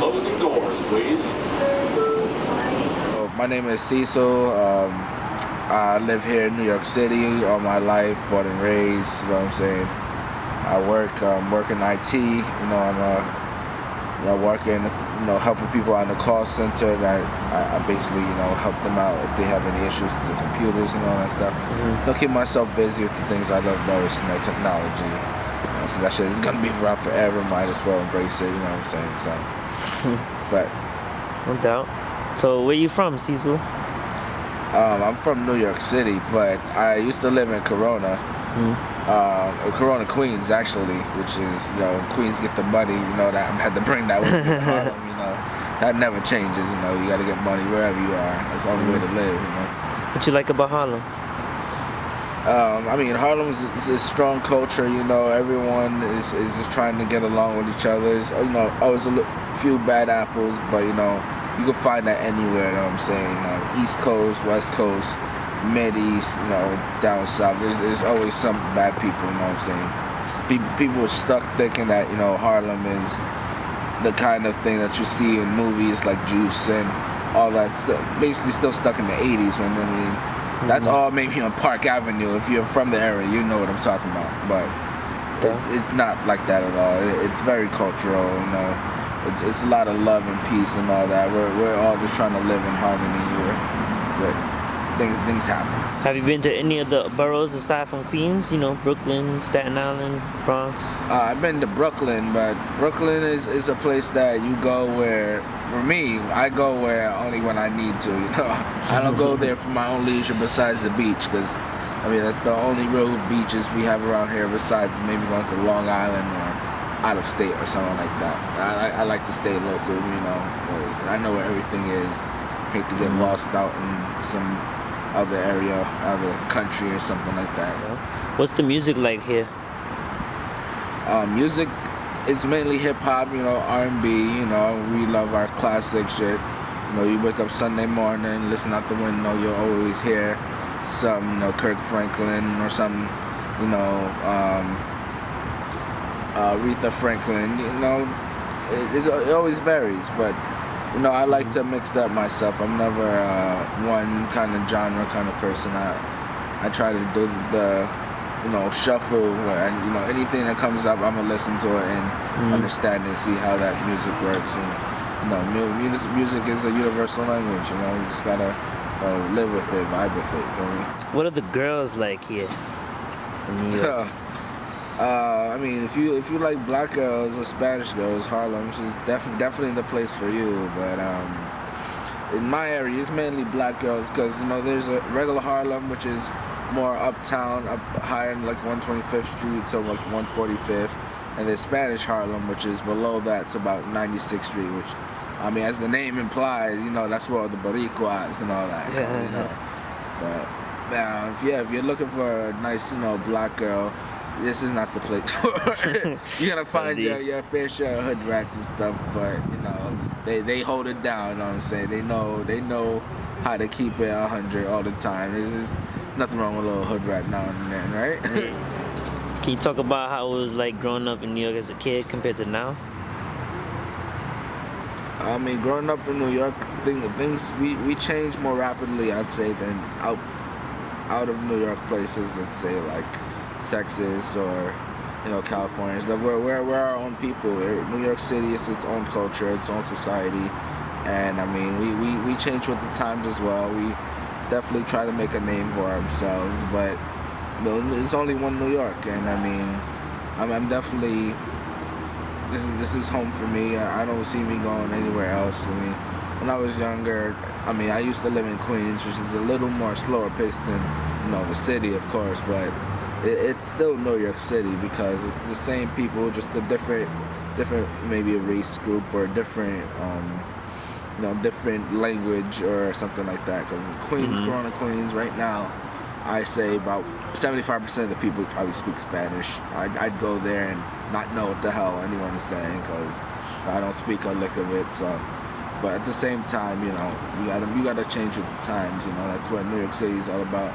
closing doors, please. My name is Cecil. I live here in New York City all my life, born and raised, you know what I'm saying? I work in IT, I'm working, helping people out in the call center. That I basically, help them out if they have any issues with the computers and all that stuff. I'll keep myself busy with the things I love most, technology. Because that shit is gonna be around forever. Might as well embrace it, you know what I'm saying? So, but no doubt. So where you from, Cecil? I'm from New York City, but I used to live in Corona. Corona, Queens, actually, which is, Queens get the money, that I had to bring that with me to Harlem, that never changes, you gotta get money wherever you are. That's the only way to live, What you like about Harlem? Harlem is a strong culture, everyone is just trying to get along with each other. There's, always a few bad apples, but, you can find that anywhere, you know what I'm saying? East Coast, West Coast, Mid-East, down South. There's always some bad people, you know what I'm saying? People are stuck thinking that, Harlem is the kind of thing that you see in movies like Juice and all that stuff. Basically still stuck in the 80s when, that's all maybe on Park Avenue. If you're from the area, you know what I'm talking about. But it's not like that at all. It's very cultural, It's a lot of love and peace and all that. We're all just trying to live in harmony here. But things happen. Have you been to any of the boroughs aside from Queens? Brooklyn, Staten Island, Bronx? I've been to Brooklyn, but Brooklyn is a place that you go where, for me, I go where only when I need to, I don't go there for my own leisure besides the beach, because, that's the only real beaches we have around here besides maybe going to Long Island or out of state or something like that. I like to stay local, because I know where everything is. Hate to get lost out in some other area, other country or something like that. What's the music like here? Music, it's mainly hip hop, R&B. We love our classic shit. You wake up Sunday morning, listen out the window, you'll always hear some, Kirk Franklin or some, Aretha Franklin. It always varies, but I like to mix that myself. I'm never one kind of genre kind of person. I try to do the shuffle where anything that comes up, I'm gonna listen to it and understand and see how that music works. And music is a universal language. You just gotta live with it, vibe with it. Feel me? What are the girls like here in New York? If you like black girls or Spanish girls, Harlem is definitely the place for you. But in my area, it's mainly black girls because there's a regular Harlem, which is more uptown, up higher in like 125th Street to like 145th, and there's Spanish Harlem, which is below that, it's about 96th Street, which as the name implies, that's where all the Boricuas and all that. But if you're looking for a nice, black girl, this is not the place for it. You're gonna find your fair share of hood rats and stuff, but they hold it down. You know what I'm saying? They know how to keep it 100 all the time. There's nothing wrong with a little hood rat now and then, right? Can you talk about how it was like growing up in New York as a kid compared to now? Growing up in New York, things we change more rapidly, I'd say, than out of New York places. Let's say like Texas or California. We're our own people. New York City is its own culture, its own society, and we change with the times as well. We definitely try to make a name for ourselves, but there's only one New York, and I'm definitely this is home for me. I don't see me going anywhere else. When I was younger, I used to live in Queens, which is a little more slower paced than the city, of course, but it's still New York City because it's the same people, just a different maybe a race group or different different language or something like that. Because in Queens, Corona, Queens, right now, I say about 75% of the people probably speak Spanish. I'd go there and not know what the hell anyone is saying because I don't speak a lick of it. So, but at the same time, you gotta change with the times. That's what New York City is all about.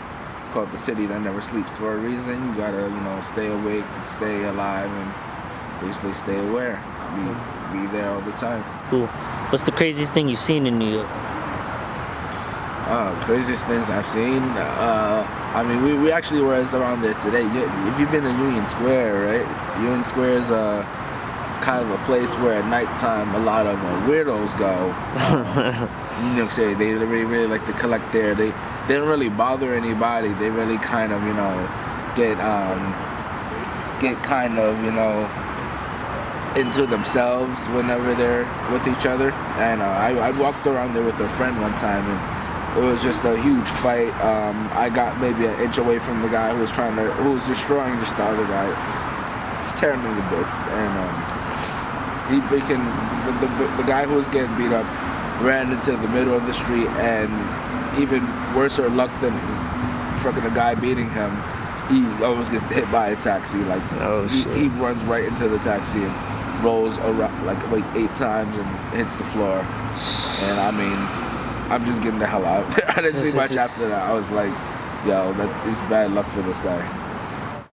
Called the city that never sleeps for a reason. You gotta, stay awake, stay alive, and basically stay aware. be there all the time. Cool. What's the craziest thing you've seen in New York? Craziest things I've seen. I mean, we actually was around there today. If you've been to Union Square, right? Union Square is kind of a place where at nighttime a lot of weirdos go. New York City, they really like to collect there. They don't really bother anybody. They really kind of get kind of into themselves whenever they're with each other. And I walked around there with a friend one time, and it was just a huge fight. I got maybe an inch away from the guy who was destroying just the other guy. Just tearing him to bits. And the guy who was getting beat up ran into the middle of the street, and even worse luck than fucking the guy beating him, he almost gets hit by a taxi. Like, he runs right into the taxi and rolls around like 8 times and hits the floor. And I mean, I'm just getting the hell out. I didn't see much after that. I was like, yo, that is bad luck for this guy.